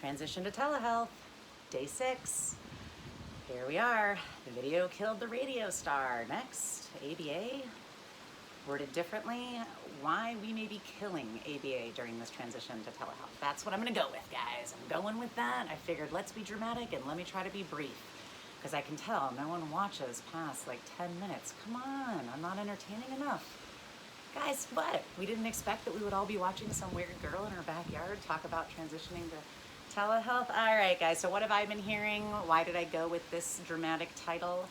Transition to telehealth, day 6. Here we are. The video killed the radio star. Next, ABA. Worded differently, why we may be killing ABA during this transition to telehealth. That's what I'm gonna go with, guys. I'm going with that. I figured let's be dramatic and let me try to be brief. Because I can tell no one watches past like 10 minutes. Come on, I'm not entertaining enough. Guys, what? We didn't expect that we would all be watching some weird girl in her backyard talk about transitioning to telehealth. All right, guys, so what have I been hearing? Why did I go with this dramatic title?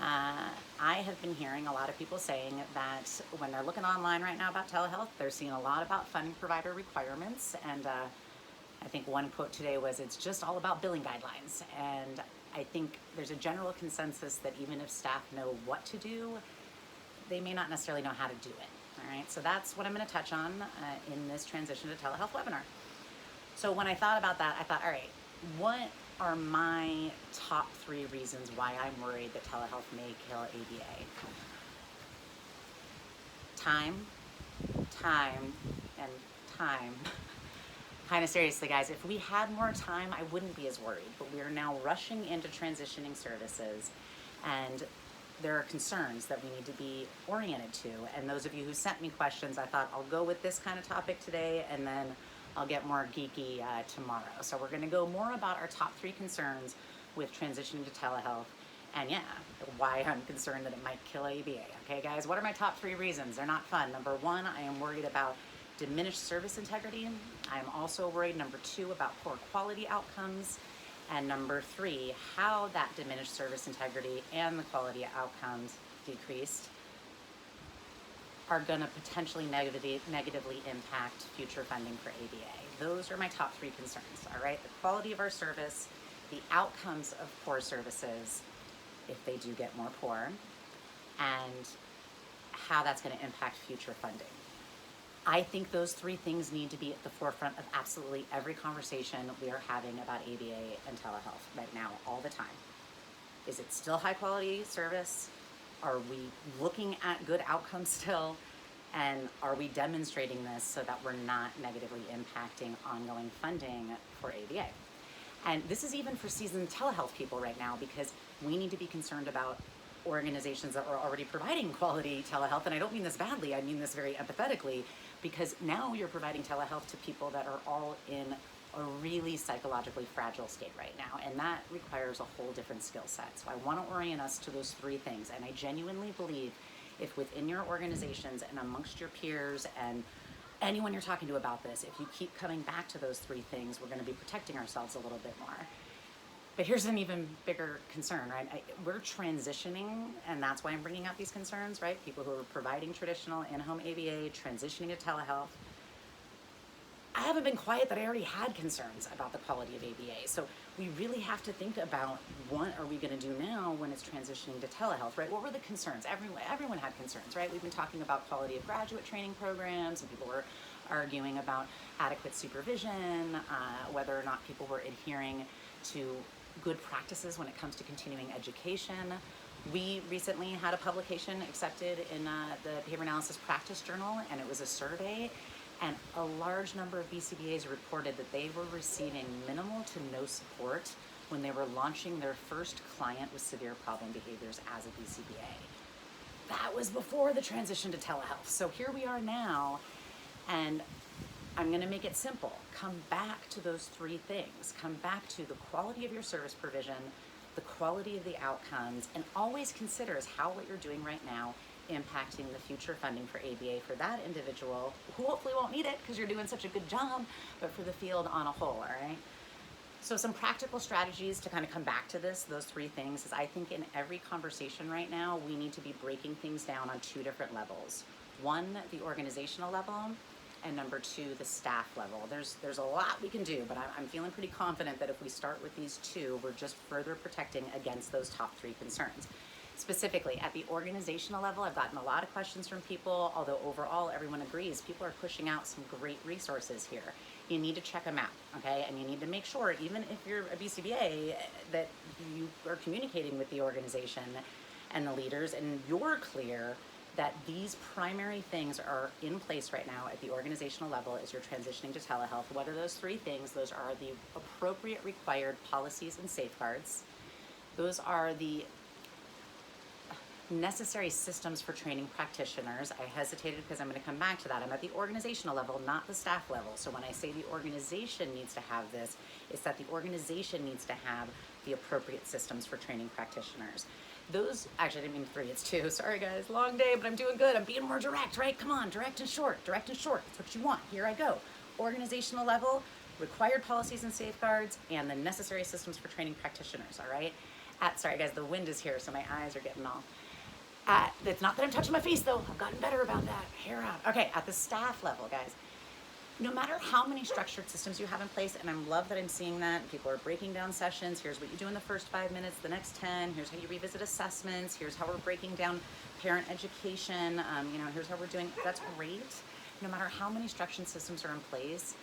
I have been hearing a lot of people saying that when they're looking online right now about telehealth, they're seeing a lot about funding provider requirements. And I think one quote today was, it's just all about billing guidelines. And I think there's a general consensus that even if staff know what to do, they may not necessarily know how to do it. All right, so that's what I'm going to touch on in this transition to telehealth webinar. So when I thought about that, I thought, all right, what are my top 3 reasons why I'm worried that telehealth may kill ABA? Time, and time. Kind of seriously, guys, if we had more time, I wouldn't be as worried, but we are now rushing into transitioning services, and there are concerns that we need to be oriented to. And those of you who sent me questions, I thought I'll go with this kind of topic today, and then I'll get more geeky tomorrow. So we're gonna go more about our top 3 concerns with transitioning to telehealth, and yeah, why I'm concerned that it might kill ABA. Okay, guys, what are my top 3 reasons? They're not fun. Number 1, I am worried about diminished service integrity. I'm also worried, number 2, about poor quality outcomes. And number 3, how that diminished service integrity and the quality outcomes decreased are going to potentially negatively impact future funding for ABA. Those are my top 3 concerns, all right? The quality of our service, the outcomes of poor services, if they do get more poor, and how that's going to impact future funding. I think those 3 things need to be at the forefront of absolutely every conversation we are having about ABA and telehealth right now, all the time. Is it still high quality service? Are we looking at good outcomes still? And are we demonstrating this so that we're not negatively impacting ongoing funding for ABA? And this is even for seasoned telehealth people right now, because we need to be concerned about organizations that are already providing quality telehealth. And I don't mean this badly, I mean this very empathetically, because now you're providing telehealth to people that are all in a really psychologically fragile state right now, and that requires a whole different skill set. So I want to orient us to those 3 things, and I genuinely believe if within your organizations and amongst your peers and anyone you're talking to about this, if you keep coming back to those 3 things, we're going to be protecting ourselves a little bit more. But here's an even bigger concern, right? We're transitioning, and that's why I'm bringing up these concerns, right? People who are providing traditional in-home ABA, transitioning to telehealth. I haven't been quiet that I already had concerns about the quality of ABA. So we really have to think about what are we going to do now when it's transitioning to telehealth, right? What were the concerns? Everyone had concerns, right? We've been talking about quality of graduate training programs, and people were arguing about adequate supervision, whether or not people were adhering to good practices when it comes to continuing education. We recently had a publication accepted in the Behavior Analysis Practice Journal, and it was a survey, and a large number of BCBAs reported that they were receiving minimal to no support when they were launching their first client with severe problem behaviors as a BCBA. That was before the transition to telehealth. So here we are now, and I'm going to make it simple. Come back to those 3 things. Come back to the quality of your service provision, the quality of the outcomes, and always consider is how what you're doing right now impacting the future funding for ABA for that individual, who hopefully won't need it because you're doing such a good job, but for the field on a whole, all right? So some practical strategies to kind of come back to this, those 3 things, is I think in every conversation right now, we need to be breaking things down on 2 different levels. 1, the organizational level, and number 2, the staff level. There's a lot we can do, but I'm feeling pretty confident that if we start with these 2, we're just further protecting against those top 3 concerns. Specifically, at the organizational level, I've gotten a lot of questions from people, although overall everyone agrees people are pushing out some great resources here. You need to check them out, okay? And you need to make sure, even if you're a BCBA, that you are communicating with the organization and the leaders, and you're clear that these primary things are in place right now at the organizational level as you're transitioning to telehealth. What are those three things? Those are the appropriate required policies and safeguards. Those are the necessary systems for training practitioners. I hesitated because I'm going to come back to that. I'm at the organizational level, not the staff level. So when I say the organization needs to have this, it's that the organization needs to have the appropriate systems for training practitioners. Those, actually I didn't mean three, it's two. Sorry guys, long day, but I'm doing good. I'm being more direct, right? Come on, direct and short, direct and short. That's what you want. Here I go. Organizational level, required policies and safeguards, and the necessary systems for training practitioners, all right? Sorry guys, the wind is here, so my eyes are getting all. It's not that I'm touching my face though. I've gotten better about that. Hair out. Okay, at the staff level, guys, no matter how many structured systems you have in place, and I love that I'm seeing that, people are breaking down sessions, here's what you do in the first 5 minutes, the next 10, here's how you revisit assessments, here's how we're breaking down parent education, here's how we're doing, that's great. No matter how many structured systems are in place,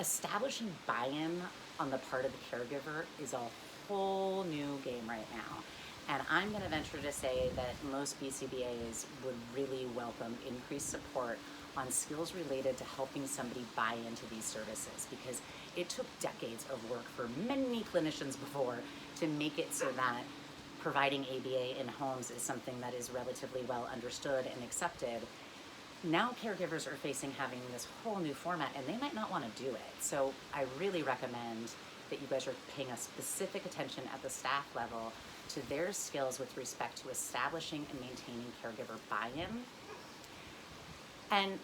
establishing buy-in on the part of the caregiver is a whole new game right now. And I'm gonna venture to say that most BCBAs would really welcome increased support on skills related to helping somebody buy into these services, because it took decades of work for many clinicians before to make it so that providing ABA in homes is something that is relatively well understood and accepted. Now caregivers are facing having this whole new format and they might not want to do it. So I really recommend that you guys are paying a specific attention at the staff level to their skills with respect to establishing and maintaining caregiver buy-in. And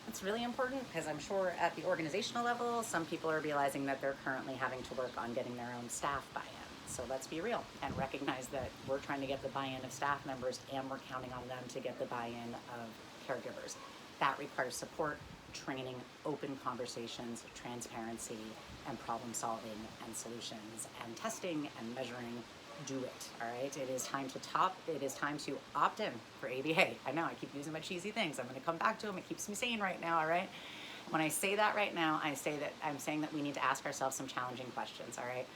it's really important because I'm sure at the organizational level, some people are realizing that they're currently having to work on getting their own staff buy-in. So let's be real and recognize that we're trying to get the buy-in of staff members and we're counting on them to get the buy-in of caregivers. That requires support, training, open conversations, transparency, and problem solving and solutions and testing and measuring. Do it, all right? It is time to opt in for ABA. I know I keep using my cheesy things. I'm gonna come back to them. It keeps me sane right now, all right? When I say that right now, I'm saying that we need to ask ourselves some challenging questions, all right?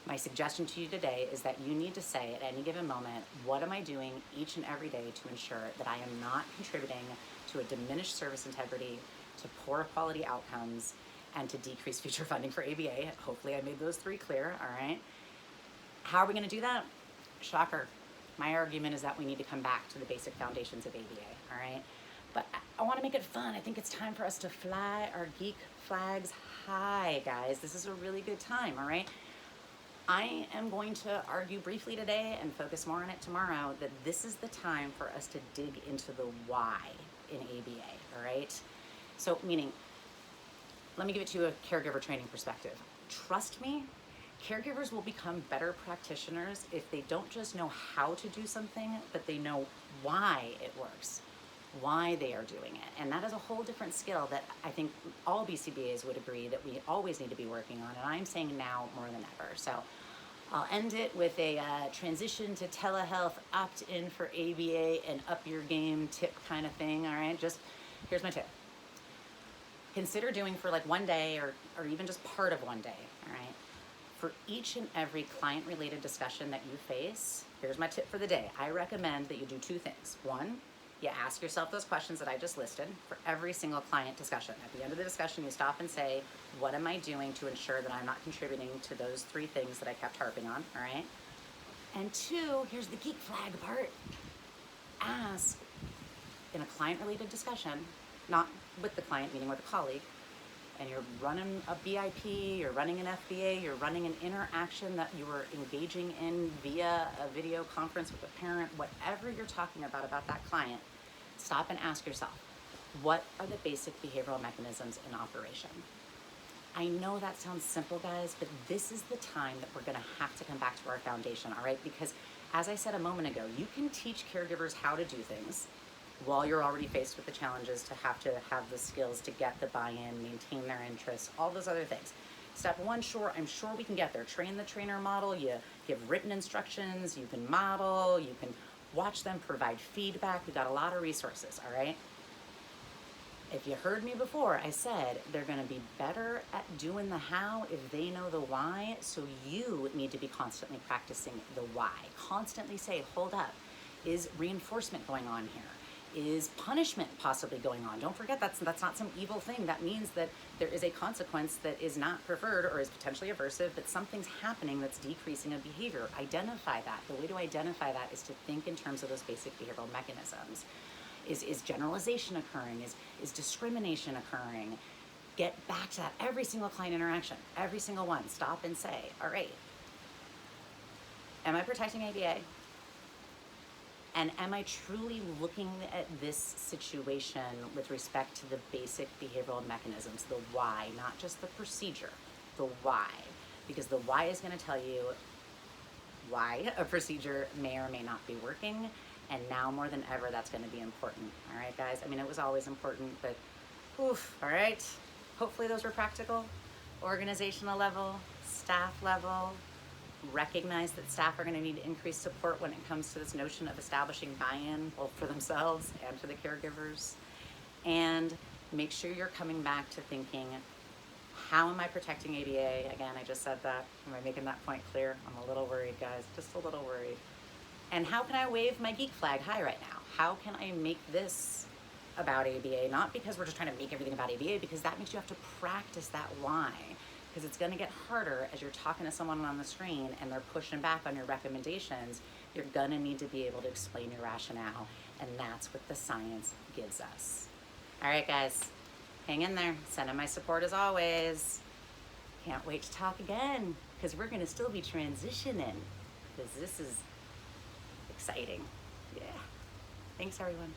My suggestion to you today is that you need to say at any given moment, what am I doing each and every day to ensure that I am not contributing to a diminished service integrity, to poor quality outcomes, and to decrease future funding for ABA. Hopefully I made those three clear, all right? How are we gonna do that? Shocker. My argument is that we need to come back to the basic foundations of ABA, all right? But I wanna make it fun. I think it's time for us to fly our geek flags high, guys. This is a really good time, all right? I am going to argue briefly today and focus more on it tomorrow that this is the time for us to dig into the why in ABA, all right? So meaning, let me give it to you a caregiver training perspective. Trust me, caregivers will become better practitioners if they don't just know how to do something, but they know why it works, why they are doing it. And that is a whole different skill that I think all BCBAs would agree that we always need to be working on. And I'm saying now more than ever. So I'll end it with a transition to telehealth, opt in for ABA and up your game tip kind of thing, all right? Just, here's my tip. Consider doing for like one day or even just part of one day, all right? For each and every client-related discussion that you face, here's my tip for the day. I recommend that you do two things. One, you ask yourself those questions that I just listed for every single client discussion. At the end of the discussion, you stop and say, what am I doing to ensure that I'm not contributing to those three things that I kept harping on, all right? And two, here's the geek flag part. Ask in a client-related discussion, not with the client, meaning with a colleague, and you're running a BIP, you're running an FBA, you're running an interaction that you are engaging in via a video conference with a parent, whatever you're talking about that client, stop and ask yourself, what are the basic behavioral mechanisms in operation? I know that sounds simple, guys, but this is the time that we're gonna have to come back to our foundation, all right? Because as I said a moment ago, you can teach caregivers how to do things while you're already faced with the challenges to have the skills to get the buy-in, maintain their interests, all those other things. Step one, sure, I'm sure we can get there. Train the trainer model, you give written instructions, you can model, you can watch them, provide feedback. We've got a lot of resources, all right? If you heard me before, I said they're gonna be better at doing the how if they know the why, so you need to be constantly practicing the why. Constantly say, hold up, Is reinforcement going on here? Is punishment possibly going on? Don't forget that's not some evil thing. That means that there is a consequence that is not preferred or is potentially aversive, but something's happening that's decreasing a behavior. Identify that. The way to identify that is to think in terms of those basic behavioral mechanisms. Is generalization occurring? Is discrimination occurring? Get back to that every single client interaction, every single one. Stop and say, all right, am I protecting ABA? And am I truly looking at this situation with respect to the basic behavioral mechanisms, the why, not just the procedure, the why? Because the why is going to tell you why a procedure may or may not be working. And now more than ever, that's going to be important. All right, guys? I mean, it was always important, but oof, all right? Hopefully those were practical. Organizational level, staff level. Recognize that staff are going to need increased support when it comes to this notion of establishing buy-in, both for themselves and for the caregivers. And make sure you're coming back to thinking, how am I protecting ABA? Again, I just said that. Am I making that point clear? I'm a little worried, guys, just a little worried. And how can I wave my geek flag high right now? How can I make this about ABA? Not because we're just trying to make everything about ABA, because that means you have to practice that why. Because it's going to get harder as you're talking to someone on the screen and they're pushing back on your recommendations. You're going to need to be able to explain your rationale, and that's what the science gives us. All right, guys, hang in there. Sending my support as always. Can't wait to talk again, because we're going to still be transitioning, because this is exciting. Yeah. Thanks, everyone.